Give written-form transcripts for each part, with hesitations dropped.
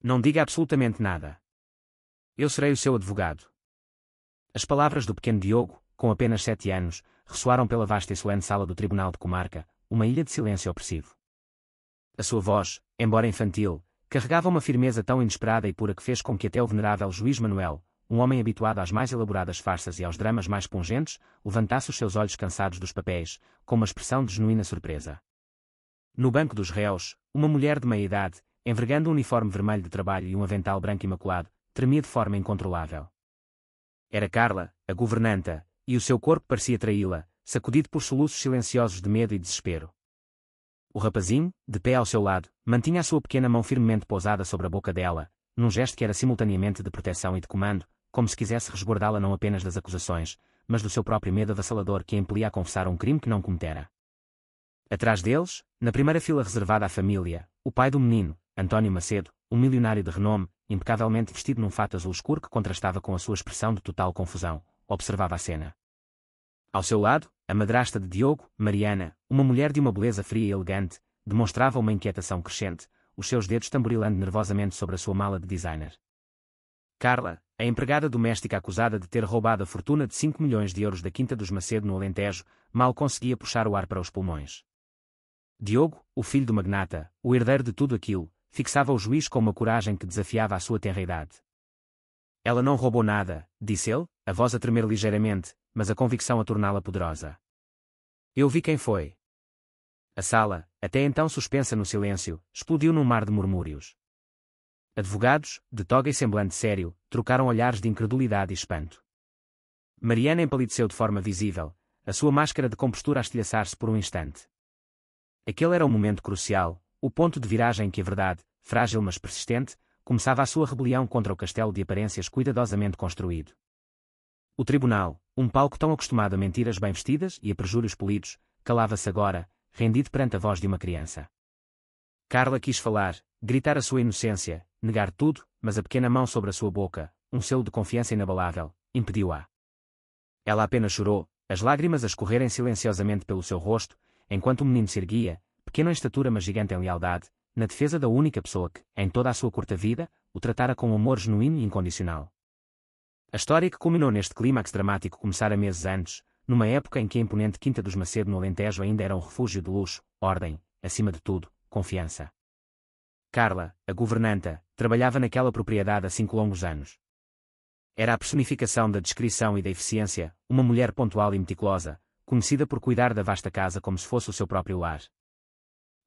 Não diga absolutamente nada. Eu serei o seu advogado. As palavras do pequeno Diogo, com apenas 7 anos, ressoaram pela vasta e solene sala do Tribunal de Comarca, uma ilha de silêncio opressivo. A sua voz, embora infantil, carregava uma firmeza tão inesperada e pura que fez com que até o venerável juiz Manuel, um homem habituado às mais elaboradas farsas e aos dramas mais pungentes, levantasse os seus olhos cansados dos papéis, com uma expressão de genuína surpresa. No banco dos réus, uma mulher de meia-idade, envergando um uniforme vermelho de trabalho e um avental branco imaculado, tremia de forma incontrolável. Era Carla, a governanta, e o seu corpo parecia traí-la, sacudido por soluços silenciosos de medo e desespero. O rapazinho, de pé ao seu lado, mantinha a sua pequena mão firmemente pousada sobre a boca dela, num gesto que era simultaneamente de proteção e de comando, como se quisesse resguardá-la não apenas das acusações, mas do seu próprio medo avassalador que a impelia a confessar um crime que não cometera. Atrás deles, na primeira fila reservada à família, o pai do menino, António Macedo, um milionário de renome, impecavelmente vestido num fato azul escuro que contrastava com a sua expressão de total confusão, observava a cena. Ao seu lado, a madrasta de Diogo, Mariana, uma mulher de uma beleza fria e elegante, demonstrava uma inquietação crescente, os seus dedos tamborilando nervosamente sobre a sua mala de designer. Carla, a empregada doméstica acusada de ter roubado a fortuna de 5 milhões de euros da Quinta dos Macedo no Alentejo, mal conseguia puxar o ar para os pulmões. Diogo, o filho do magnata, o herdeiro de tudo aquilo, fixava o juiz com uma coragem que desafiava a sua tenra idade. Ela não roubou nada, disse ele, a voz a tremer ligeiramente, mas a convicção a torná-la poderosa. Eu vi quem foi. A sala, até então suspensa no silêncio, explodiu num mar de murmúrios. Advogados, de toga e semblante sério, trocaram olhares de incredulidade e espanto. Mariana empalideceu de forma visível, a sua máscara de compostura a estilhaçar-se por um instante. Aquele era o momento crucial, o ponto de viragem em que a verdade, frágil mas persistente, começava a sua rebelião contra o castelo de aparências cuidadosamente construído. O tribunal, um palco tão acostumado a mentiras bem vestidas e a perjúrios polidos, calava-se agora, rendido perante a voz de uma criança. Carla quis falar, gritar a sua inocência, negar tudo, mas a pequena mão sobre a sua boca, um selo de confiança inabalável, impediu-a. Ela apenas chorou, as lágrimas a escorrerem silenciosamente pelo seu rosto, enquanto o menino se erguia, pequeno em estatura mas gigante em lealdade, na defesa da única pessoa que, em toda a sua curta vida, o tratara com um amor genuíno e incondicional. A história que culminou neste clímax dramático começara meses antes, numa época em que a imponente Quinta dos Macedo no Alentejo ainda era um refúgio de luxo, ordem, acima de tudo, confiança. Carla, a governanta, trabalhava naquela propriedade há 5 longos anos. Era a personificação da discrição e da eficiência, uma mulher pontual e meticulosa, conhecida por cuidar da vasta casa como se fosse o seu próprio lar.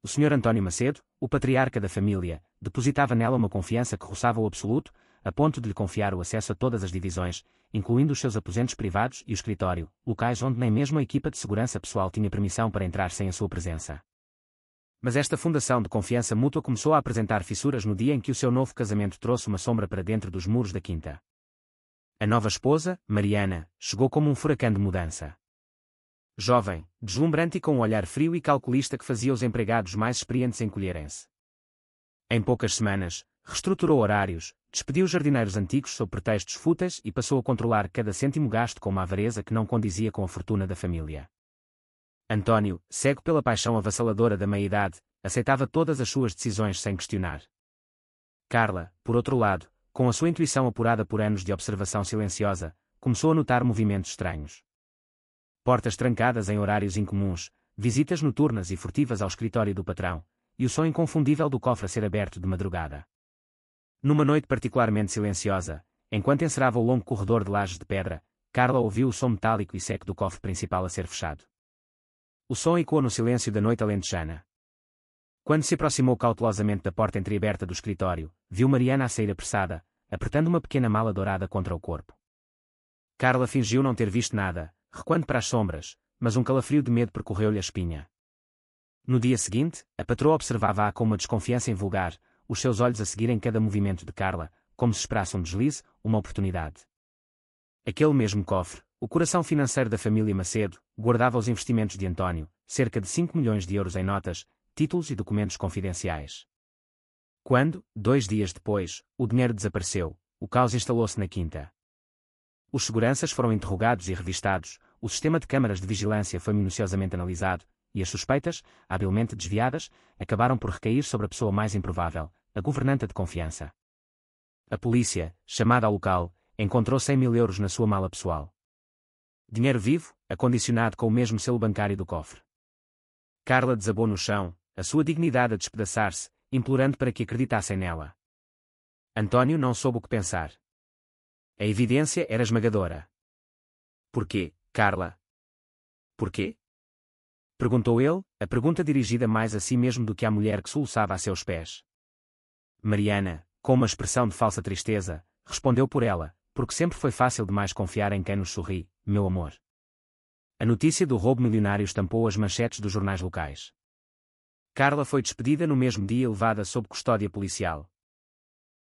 O Sr. António Macedo, o patriarca da família, depositava nela uma confiança que roçava o absoluto, a ponto de lhe confiar o acesso a todas as divisões, incluindo os seus aposentos privados e o escritório, locais onde nem mesmo a equipa de segurança pessoal tinha permissão para entrar sem a sua presença. Mas esta fundação de confiança mútua começou a apresentar fissuras no dia em que o seu novo casamento trouxe uma sombra para dentro dos muros da quinta. A nova esposa, Mariana, chegou como um furacão de mudança. Jovem, deslumbrante e com um olhar frio e calculista que fazia os empregados mais experientes encolherem-se. Em poucas semanas, reestruturou horários, despediu os jardineiros antigos sob pretextos fúteis e passou a controlar cada cêntimo gasto com uma avareza que não condizia com a fortuna da família. António, cego pela paixão avassaladora da meia-idade, aceitava todas as suas decisões sem questionar. Carla, por outro lado, com a sua intuição apurada por anos de observação silenciosa, começou a notar movimentos estranhos. Portas trancadas em horários incomuns, visitas noturnas e furtivas ao escritório do patrão, e o som inconfundível do cofre a ser aberto de madrugada. Numa noite particularmente silenciosa, enquanto encerava o longo corredor de lajes de pedra, Carla ouviu o som metálico e seco do cofre principal a ser fechado. O som ecoou no silêncio da noite alentejana. Quando se aproximou cautelosamente da porta entreaberta do escritório, viu Mariana a sair apressada, apertando uma pequena mala dourada contra o corpo. Carla fingiu não ter visto nada, recuando para as sombras, mas um calafrio de medo percorreu-lhe a espinha. No dia seguinte, a patroa observava-a com uma desconfiança invulgar, os seus olhos a seguirem cada movimento de Carla, como se esperasse um deslize, uma oportunidade. Aquele mesmo cofre, o coração financeiro da família Macedo, guardava os investimentos de António, cerca de 5 milhões de euros em notas, títulos e documentos confidenciais. Quando, 2 dias depois, o dinheiro desapareceu, o caos instalou-se na quinta. Os seguranças foram interrogados e revistados, o sistema de câmaras de vigilância foi minuciosamente analisado, e as suspeitas, habilmente desviadas, acabaram por recair sobre a pessoa mais improvável, a governanta de confiança. A polícia, chamada ao local, encontrou 100 mil euros na sua mala pessoal. Dinheiro vivo, acondicionado com o mesmo selo bancário do cofre. Carla desabou no chão, a sua dignidade a despedaçar-se, implorando para que acreditassem nela. António não soube o que pensar. A evidência era esmagadora. Porquê, Carla? Porquê? Perguntou ele, a pergunta dirigida mais a si mesmo do que à mulher que soluçava a seus pés. Mariana, com uma expressão de falsa tristeza, respondeu por ela, porque sempre foi fácil demais confiar em quem nos sorri, meu amor. A notícia do roubo milionário estampou as manchetes dos jornais locais. Carla foi despedida no mesmo dia e levada sob custódia policial.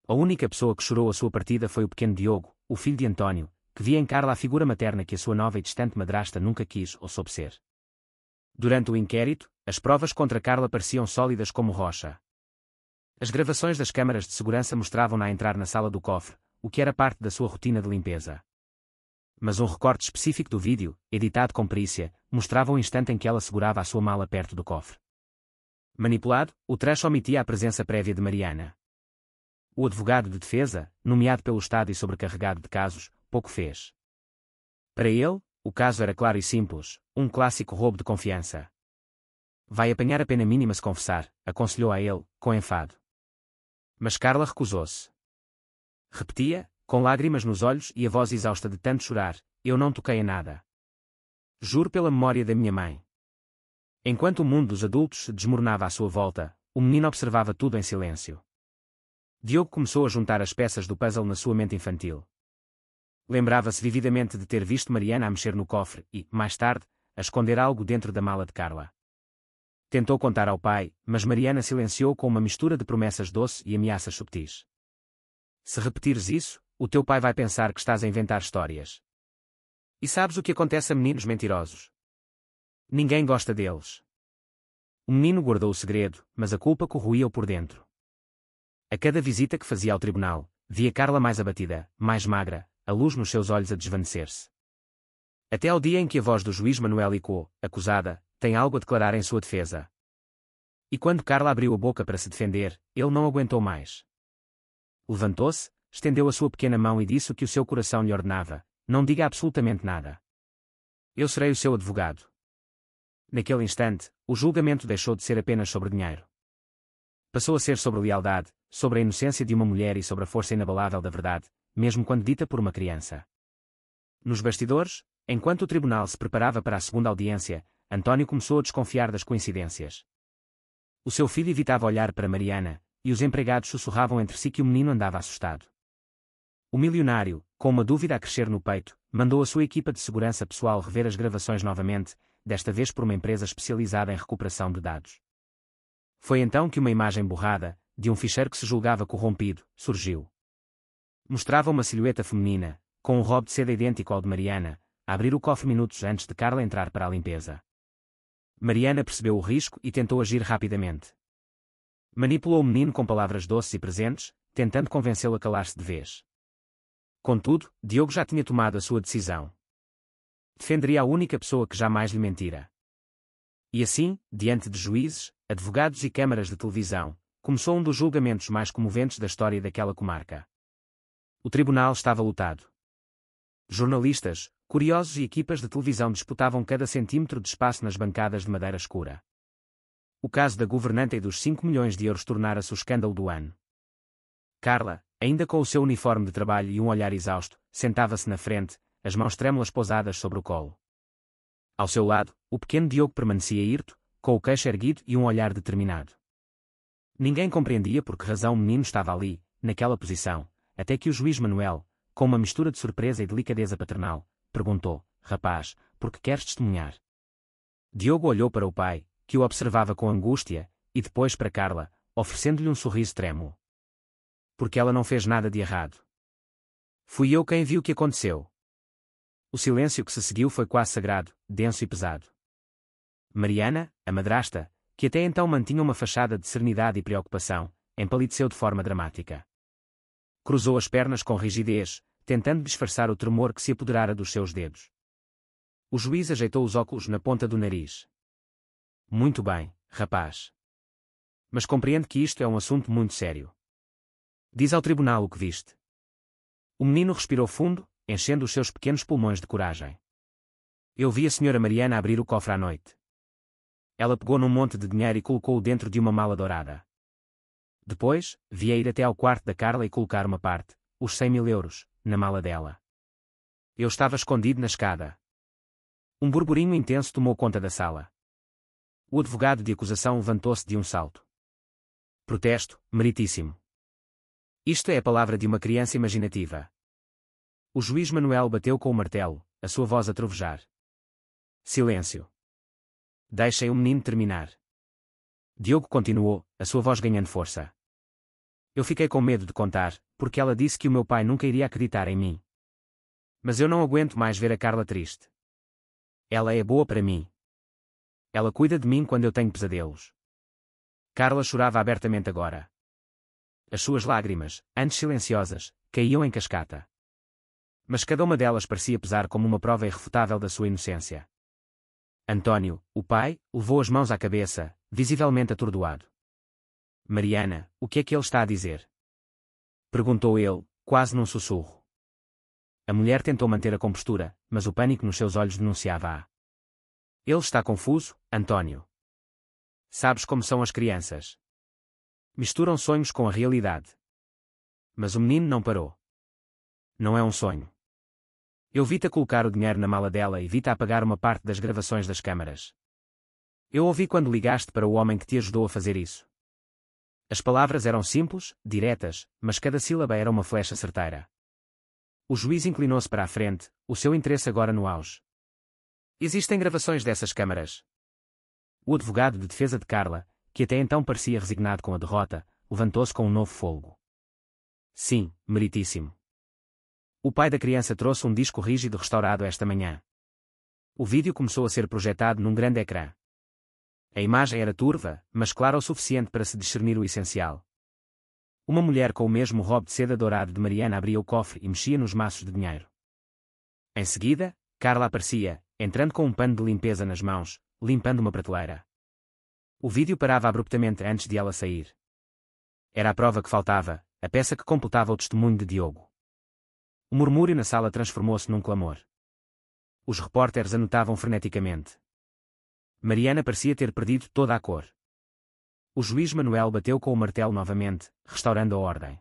A única pessoa que chorou a sua partida foi o pequeno Diogo, o filho de António, que via em Carla a figura materna que a sua nova e distante madrasta nunca quis ou soube ser. Durante o inquérito, as provas contra Carla pareciam sólidas como rocha. As gravações das câmaras de segurança mostravam-na a entrar na sala do cofre, o que era parte da sua rotina de limpeza. Mas um recorte específico do vídeo, editado com perícia, mostrava o instante em que ela segurava a sua mala perto do cofre. Manipulado, o trecho omitia a presença prévia de Mariana. O advogado de defesa, nomeado pelo Estado e sobrecarregado de casos, pouco fez. Para ele, o caso era claro e simples, um clássico roubo de confiança. Vai apanhar a pena mínima se confessar, aconselhou a ele, com enfado. Mas Carla recusou-se. Repetia, com lágrimas nos olhos e a voz exausta de tanto chorar, eu não toquei a nada. Juro pela memória da minha mãe. Enquanto o mundo dos adultos se desmoronava à sua volta, o menino observava tudo em silêncio. Diogo começou a juntar as peças do puzzle na sua mente infantil. Lembrava-se vividamente de ter visto Mariana a mexer no cofre e, mais tarde, a esconder algo dentro da mala de Carla. Tentou contar ao pai, mas Mariana silenciou com uma mistura de promessas doces e ameaças subtis. Se repetires isso, o teu pai vai pensar que estás a inventar histórias. E sabes o que acontece a meninos mentirosos? Ninguém gosta deles. O menino guardou o segredo, mas a culpa corroía-o por dentro. A cada visita que fazia ao tribunal, via Carla mais abatida, mais magra, a luz nos seus olhos a desvanecer-se. Até ao dia em que a voz do juiz Manuel ecoou, acusada, tem algo a declarar em sua defesa. E quando Carla abriu a boca para se defender, ele não aguentou mais. Levantou-se, estendeu a sua pequena mão e disse o que o seu coração lhe ordenava: não diga absolutamente nada. Eu serei o seu advogado. Naquele instante, o julgamento deixou de ser apenas sobre dinheiro. Passou a ser sobre lealdade, sobre a inocência de uma mulher e sobre a força inabalável da verdade, mesmo quando dita por uma criança. Nos bastidores, enquanto o tribunal se preparava para a segunda audiência, António começou a desconfiar das coincidências. O seu filho evitava olhar para Mariana, e os empregados sussurravam entre si que o menino andava assustado. O milionário, com uma dúvida a crescer no peito, mandou a sua equipa de segurança pessoal rever as gravações novamente, desta vez por uma empresa especializada em recuperação de dados. Foi então que uma imagem borrada, de um ficheiro que se julgava corrompido, surgiu. Mostrava uma silhueta feminina, com um robe de seda idêntico ao de Mariana, a abrir o cofre minutos antes de Carla entrar para a limpeza. Mariana percebeu o risco e tentou agir rapidamente. Manipulou o menino com palavras doces e presentes, tentando convencê-lo a calar-se de vez. Contudo, Diogo já tinha tomado a sua decisão. Defenderia a única pessoa que jamais lhe mentira. E assim, diante de juízes, advogados e câmaras de televisão, começou um dos julgamentos mais comoventes da história daquela comarca. O tribunal estava lotado. Jornalistas, curiosos e equipas de televisão disputavam cada centímetro de espaço nas bancadas de madeira escura. O caso da governanta e dos 5 milhões de euros tornara-se o escândalo do ano. Carla, ainda com o seu uniforme de trabalho e um olhar exausto, sentava-se na frente, as mãos trêmulas pousadas sobre o colo. Ao seu lado, o pequeno Diogo permanecia hirto, com o queixo erguido e um olhar determinado. Ninguém compreendia por que razão o menino estava ali, naquela posição, até que o juiz Manuel, com uma mistura de surpresa e delicadeza paternal, perguntou: rapaz, por que queres testemunhar? Diogo olhou para o pai, que o observava com angústia, e depois para Carla, oferecendo-lhe um sorriso trêmulo. Porque ela não fez nada de errado. Fui eu quem viu o que aconteceu. O silêncio que se seguiu foi quase sagrado, denso e pesado. Mariana, a madrasta, que até então mantinha uma fachada de serenidade e preocupação, empalideceu de forma dramática. Cruzou as pernas com rigidez, tentando disfarçar o tremor que se apoderara dos seus dedos. O juiz ajeitou os óculos na ponta do nariz. Muito bem, rapaz. Mas compreende que isto é um assunto muito sério. Diz ao tribunal o que viste. O menino respirou fundo, enchendo os seus pequenos pulmões de coragem. Eu vi a senhora Mariana abrir o cofre à noite. Ela pegou num monte de dinheiro e colocou-o dentro de uma mala dourada. Depois, vi-a ir até ao quarto da Carla e colocar uma parte, os 100.000 euros, na mala dela. Eu estava escondido na escada. Um burburinho intenso tomou conta da sala. O advogado de acusação levantou-se de um salto. Protesto, meritíssimo. Isto é a palavra de uma criança imaginativa. O juiz Manuel bateu com o martelo, a sua voz a trovejar. Silêncio. Deixem o menino terminar. Diogo continuou, a sua voz ganhando força. Eu fiquei com medo de contar, porque ela disse que o meu pai nunca iria acreditar em mim. Mas eu não aguento mais ver a Carla triste. Ela é boa para mim. Ela cuida de mim quando eu tenho pesadelos. Carla chorava abertamente agora. As suas lágrimas, antes silenciosas, caíam em cascata. Mas cada uma delas parecia pesar como uma prova irrefutável da sua inocência. António, o pai, levou as mãos à cabeça, visivelmente atordoado. Mariana, o que é que ele está a dizer? Perguntou ele, quase num sussurro. A mulher tentou manter a compostura, mas o pânico nos seus olhos denunciava-a. Ele está confuso, António. Sabes como são as crianças. Misturam sonhos com a realidade. Mas o menino não parou. Não é um sonho. Eu vi-te a colocar o dinheiro na mala dela e vi-te a apagar uma parte das gravações das câmaras. Eu ouvi quando ligaste para o homem que te ajudou a fazer isso. As palavras eram simples, diretas, mas cada sílaba era uma flecha certeira. O juiz inclinou-se para a frente, o seu interesse agora no auge. Existem gravações dessas câmaras? O advogado de defesa de Carla, que até então parecia resignado com a derrota, levantou-se com um novo fôlego. Sim, meritíssimo. O pai da criança trouxe um disco rígido restaurado esta manhã. O vídeo começou a ser projetado num grande ecrã. A imagem era turva, mas clara o suficiente para se discernir o essencial. Uma mulher com o mesmo robe de seda dourado de Mariana abria o cofre e mexia nos maços de dinheiro. Em seguida, Carla aparecia, entrando com um pano de limpeza nas mãos, limpando uma prateleira. O vídeo parava abruptamente antes de ela sair. Era a prova que faltava, a peça que completava o testemunho de Diogo. O murmúrio na sala transformou-se num clamor. Os repórteres anotavam freneticamente. Mariana parecia ter perdido toda a cor. O juiz Manuel bateu com o martelo novamente, restaurando a ordem.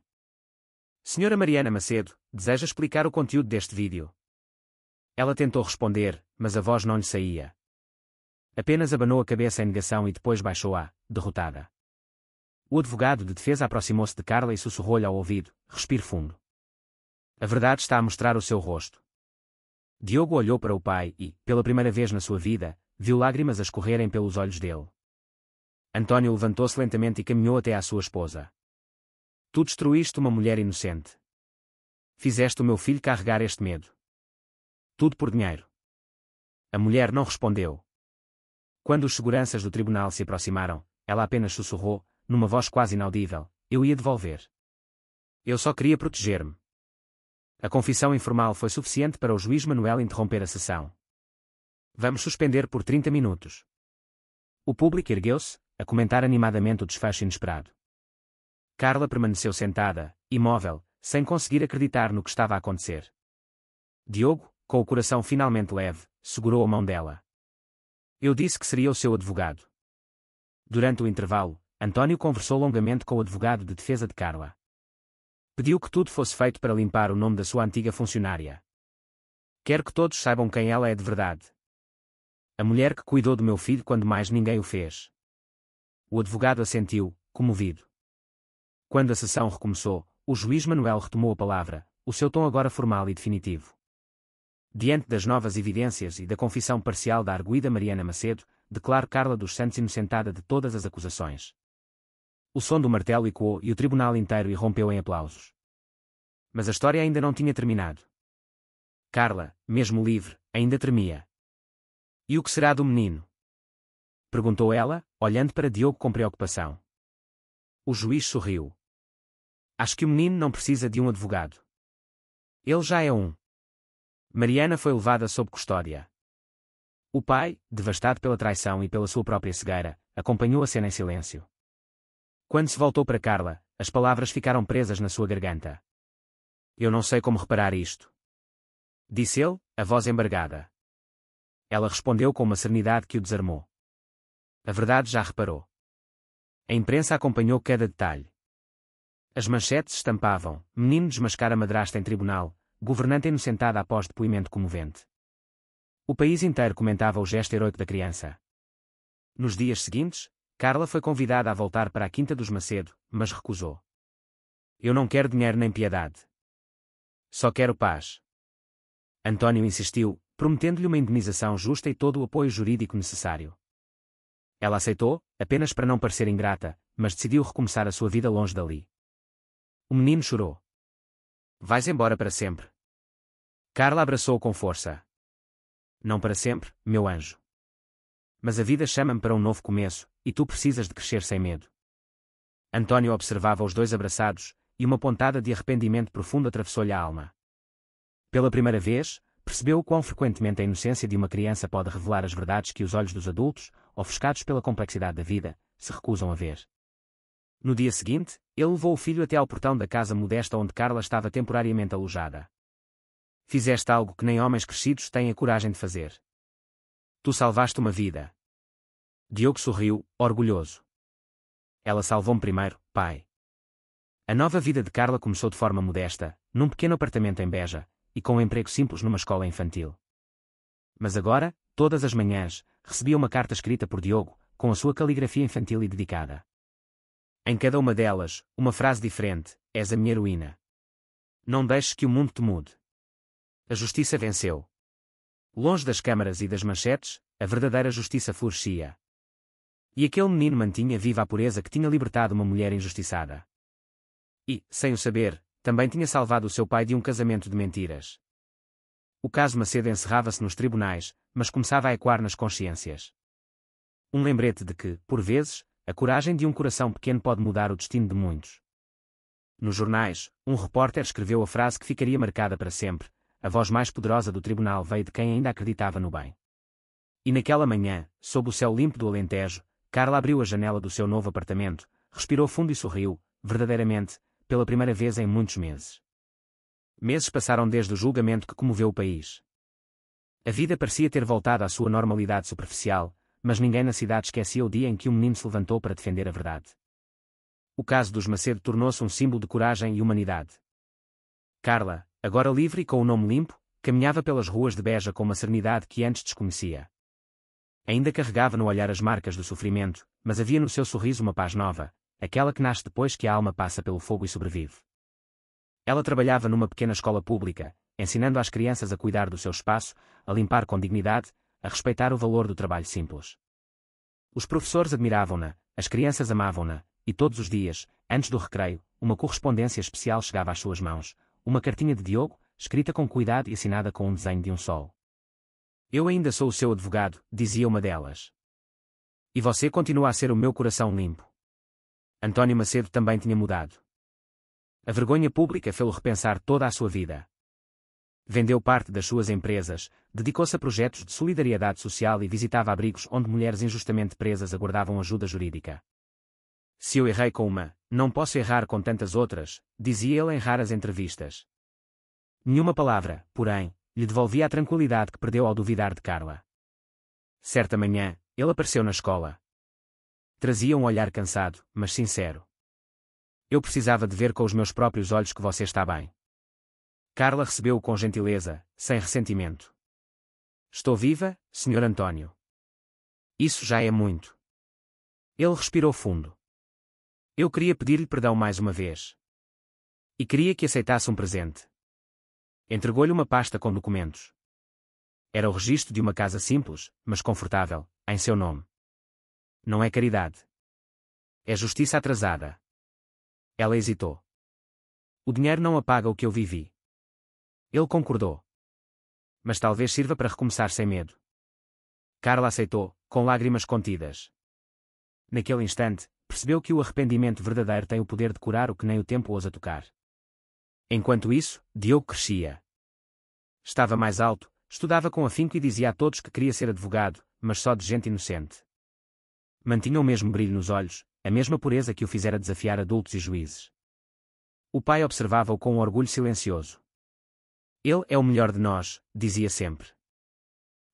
Senhora Mariana Macedo, deseja explicar o conteúdo deste vídeo? Ela tentou responder, mas a voz não lhe saía. Apenas abanou a cabeça em negação e depois baixou-a, derrotada. O advogado de defesa aproximou-se de Carla e sussurrou-lhe ao ouvido, respire fundo. A verdade está a mostrar o seu rosto. Diogo olhou para o pai e, pela primeira vez na sua vida, viu lágrimas a escorrerem pelos olhos dele. António levantou-se lentamente e caminhou até à sua esposa. Tu destruíste uma mulher inocente. Fizeste o meu filho carregar este medo. Tudo por dinheiro. A mulher não respondeu. Quando os seguranças do tribunal se aproximaram, ela apenas sussurrou, numa voz quase inaudível, eu ia devolver. Eu só queria proteger-me. A confissão informal foi suficiente para o juiz Manuel interromper a sessão. Vamos suspender por 30 minutos. O público ergueu-se, a comentar animadamente o desfecho inesperado. Carla permaneceu sentada, imóvel, sem conseguir acreditar no que estava a acontecer. Diogo, com o coração finalmente leve, segurou a mão dela. Eu disse que seria o seu advogado. Durante o intervalo, António conversou longamente com o advogado de defesa de Carla. Pediu que tudo fosse feito para limpar o nome da sua antiga funcionária. Quero que todos saibam quem ela é de verdade. A mulher que cuidou do meu filho quando mais ninguém o fez. O advogado assentiu, comovido. Quando a sessão recomeçou, o juiz Manuel retomou a palavra, o seu tom agora formal e definitivo. Diante das novas evidências e da confissão parcial da arguida Mariana Macedo, declaro Carla dos Santos inocentada de todas as acusações. O som do martelo ecoou e o tribunal inteiro irrompeu em aplausos. Mas a história ainda não tinha terminado. Carla, mesmo livre, ainda tremia. E o que será do menino? Perguntou ela, olhando para Diogo com preocupação. O juiz sorriu. Acho que o menino não precisa de um advogado. Ele já é um. Mariana foi levada sob custódia. O pai, devastado pela traição e pela sua própria cegueira, acompanhou a cena em silêncio. Quando se voltou para Carla, as palavras ficaram presas na sua garganta. Eu não sei como reparar isto, disse ele, a voz embargada. Ela respondeu com uma serenidade que o desarmou. A verdade já reparou. A imprensa acompanhou cada detalhe. As manchetes estampavam: menino desmascara madrasta em tribunal, governanta inocentada após depoimento comovente. O país inteiro comentava o gesto heroico da criança. Nos dias seguintes, Carla foi convidada a voltar para a Quinta dos Macedo, mas recusou. Eu não quero dinheiro nem piedade. Só quero paz. António insistiu, prometendo-lhe uma indenização justa e todo o apoio jurídico necessário. Ela aceitou, apenas para não parecer ingrata, mas decidiu recomeçar a sua vida longe dali. O menino chorou. Vais embora para sempre. Carla abraçou-o com força. Não para sempre, meu anjo. Mas a vida chama-me para um novo começo, e tu precisas de crescer sem medo. António observava os dois abraçados, e uma pontada de arrependimento profundo atravessou-lhe a alma. Pela primeira vez, percebeu o quão frequentemente a inocência de uma criança pode revelar as verdades que os olhos dos adultos, ofuscados pela complexidade da vida, se recusam a ver. No dia seguinte, ele levou o filho até ao portão da casa modesta onde Carla estava temporariamente alojada. Fizeste algo que nem homens crescidos têm a coragem de fazer. Tu salvaste uma vida. Diogo sorriu, orgulhoso. Ela salvou-me primeiro, pai. A nova vida de Carla começou de forma modesta, num pequeno apartamento em Beja, e com um emprego simples numa escola infantil. Mas agora, todas as manhãs, recebia uma carta escrita por Diogo, com a sua caligrafia infantil e dedicada. Em cada uma delas, uma frase diferente: és a minha heroína. Não deixes que o mundo te mude. A justiça venceu. Longe das câmaras e das manchetes, a verdadeira justiça florescia. E aquele menino mantinha viva a pureza que tinha libertado uma mulher injustiçada. E, sem o saber, também tinha salvado o seu pai de um casamento de mentiras. O caso Macedo encerrava-se nos tribunais, mas começava a ecoar nas consciências. Um lembrete de que, por vezes, a coragem de um coração pequeno pode mudar o destino de muitos. Nos jornais, um repórter escreveu a frase que ficaria marcada para sempre: a voz mais poderosa do tribunal veio de quem ainda acreditava no bem. E naquela manhã, sob o céu limpo do Alentejo, Carla abriu a janela do seu novo apartamento, respirou fundo e sorriu, verdadeiramente, pela primeira vez em muitos meses. Meses passaram desde o julgamento que comoveu o país. A vida parecia ter voltado à sua normalidade superficial, mas ninguém na cidade esquecia o dia em que o menino se levantou para defender a verdade. O caso dos Macedo tornou-se um símbolo de coragem e humanidade. Carla, agora livre e com o nome limpo, caminhava pelas ruas de Beja com uma serenidade que antes desconhecia. Ainda carregava no olhar as marcas do sofrimento, mas havia no seu sorriso uma paz nova, aquela que nasce depois que a alma passa pelo fogo e sobrevive. Ela trabalhava numa pequena escola pública, ensinando às crianças a cuidar do seu espaço, a limpar com dignidade, a respeitar o valor do trabalho simples. Os professores admiravam-na, as crianças amavam-na, e todos os dias, antes do recreio, uma correspondência especial chegava às suas mãos, uma cartinha de Diogo, escrita com cuidado e assinada com um desenho de um sol. Eu ainda sou o seu advogado, dizia uma delas. E você continua a ser o meu coração limpo. António Macedo também tinha mudado. A vergonha pública fê-lo repensar toda a sua vida. Vendeu parte das suas empresas, dedicou-se a projetos de solidariedade social e visitava abrigos onde mulheres injustamente presas aguardavam ajuda jurídica. Se eu errei com uma, não posso errar com tantas outras, dizia ele em raras entrevistas. Nenhuma palavra, porém, lhe devolvia a tranquilidade que perdeu ao duvidar de Carla. Certa manhã, ele apareceu na escola. Trazia um olhar cansado, mas sincero. Eu precisava de ver com os meus próprios olhos que você está bem. Carla recebeu-o com gentileza, sem ressentimento. Estou viva, Sr. António. Isso já é muito. Ele respirou fundo. Eu queria pedir-lhe perdão mais uma vez. E queria que aceitasse um presente. Entregou-lhe uma pasta com documentos. Era o registro de uma casa simples, mas confortável, em seu nome. Não é caridade. É justiça atrasada. Ela hesitou. O dinheiro não apaga o que eu vivi. Ele concordou. Mas talvez sirva para recomeçar sem medo. Carla aceitou, com lágrimas contidas. Naquele instante, percebeu que o arrependimento verdadeiro tem o poder de curar o que nem o tempo ousa tocar. Enquanto isso, Diogo crescia. Estava mais alto, estudava com afinco e dizia a todos que queria ser advogado, mas só de gente inocente. Mantinha o mesmo brilho nos olhos, a mesma pureza que o fizera desafiar adultos e juízes. O pai observava-o com um orgulho silencioso. Ele é o melhor de nós, dizia sempre.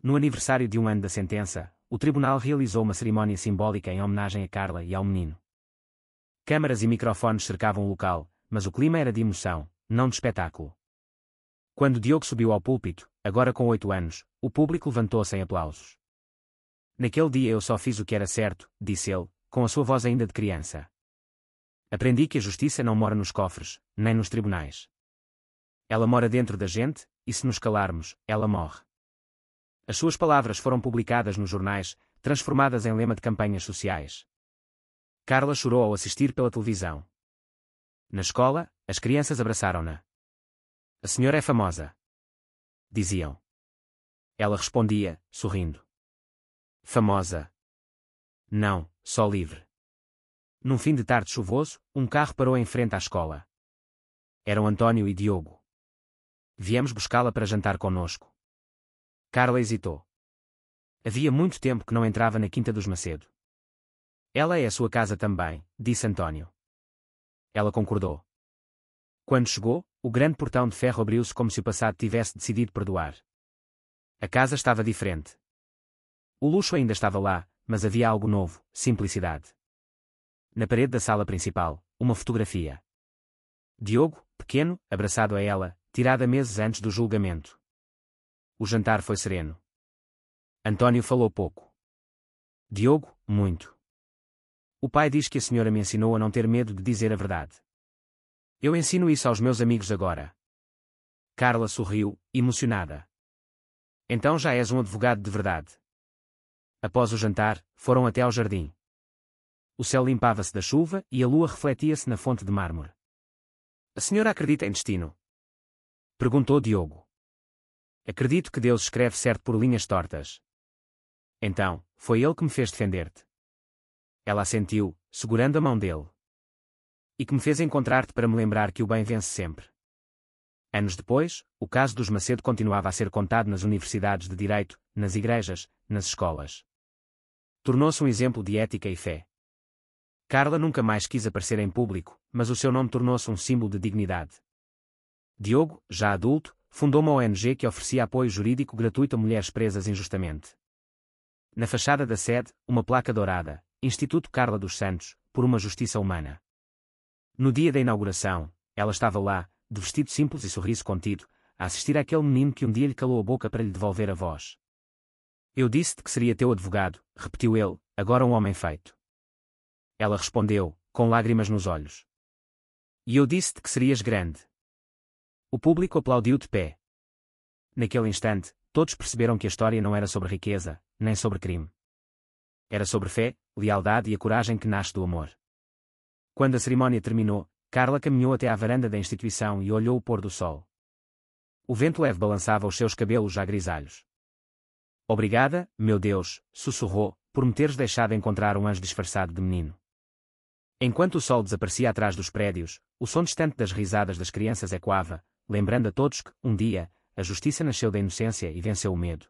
No aniversário de 1 ano da sentença, o tribunal realizou uma cerimónia simbólica em homenagem a Carla e ao menino. Câmaras e microfones cercavam o local, mas o clima era de emoção, não de espetáculo. Quando Diogo subiu ao púlpito, agora com 8 anos, o público levantou-se em aplausos. Naquele dia eu só fiz o que era certo, disse ele, com a sua voz ainda de criança. Aprendi que a justiça não mora nos cofres, nem nos tribunais. Ela mora dentro da gente, e se nos calarmos, ela morre. As suas palavras foram publicadas nos jornais, transformadas em lema de campanhas sociais. Carla chorou ao assistir pela televisão. Na escola, as crianças abraçaram-na. A senhora é famosa, diziam. Ela respondia, sorrindo. Famosa? Não, só livre. Num fim de tarde chuvoso, um carro parou em frente à escola. Eram António e Diogo. Viemos buscá-la para jantar conosco. Carla hesitou. Havia muito tempo que não entrava na Quinta dos Macedo. Ela é a sua casa também, disse António. Ela concordou. Quando chegou, o grande portão de ferro abriu-se como se o passado tivesse decidido perdoar. A casa estava diferente. O luxo ainda estava lá, mas havia algo novo, simplicidade. Na parede da sala principal, uma fotografia. Diogo, pequeno, abraçado a ela, tirada meses antes do julgamento. O jantar foi sereno. António falou pouco. Diogo, muito. O pai diz que a senhora me ensinou a não ter medo de dizer a verdade. Eu ensino isso aos meus amigos agora. Carla sorriu, emocionada. Então já és um advogado de verdade. Após o jantar, foram até ao jardim. O céu limpava-se da chuva e a lua refletia-se na fonte de mármore. A senhora acredita em destino? Perguntou Diogo. Acredito que Deus escreve certo por linhas tortas. Então, foi ele que me fez defender-te. Ela assentiu, segurando a mão dele. E que me fez encontrar-te para me lembrar que o bem vence sempre. Anos depois, o caso dos Macedo continuava a ser contado nas universidades de direito, nas igrejas, nas escolas. Tornou-se um exemplo de ética e fé. Carla nunca mais quis aparecer em público, mas o seu nome tornou-se um símbolo de dignidade. Diogo, já adulto, fundou uma ONG que oferecia apoio jurídico gratuito a mulheres presas injustamente. Na fachada da sede, uma placa dourada, Instituto Carla dos Santos, por uma justiça humana. No dia da inauguração, ela estava lá, de vestido simples e sorriso contido, a assistir àquele menino que um dia lhe calou a boca para lhe devolver a voz. Eu disse-te que seria teu advogado, repetiu ele, agora um homem feito. Ela respondeu, com lágrimas nos olhos. E eu disse-te que serias grande. O público aplaudiu de pé. Naquele instante, todos perceberam que a história não era sobre riqueza, nem sobre crime. Era sobre fé, lealdade e a coragem que nasce do amor. Quando a cerimónia terminou, Carla caminhou até à varanda da instituição e olhou o pôr do sol. O vento leve balançava os seus cabelos já grisalhos. Obrigada, meu Deus, sussurrou, por me teres deixado encontrar um anjo disfarçado de menino. Enquanto o sol desaparecia atrás dos prédios, o som distante das risadas das crianças ecoava, lembrando a todos que, um dia, a justiça nasceu da inocência e venceu o medo.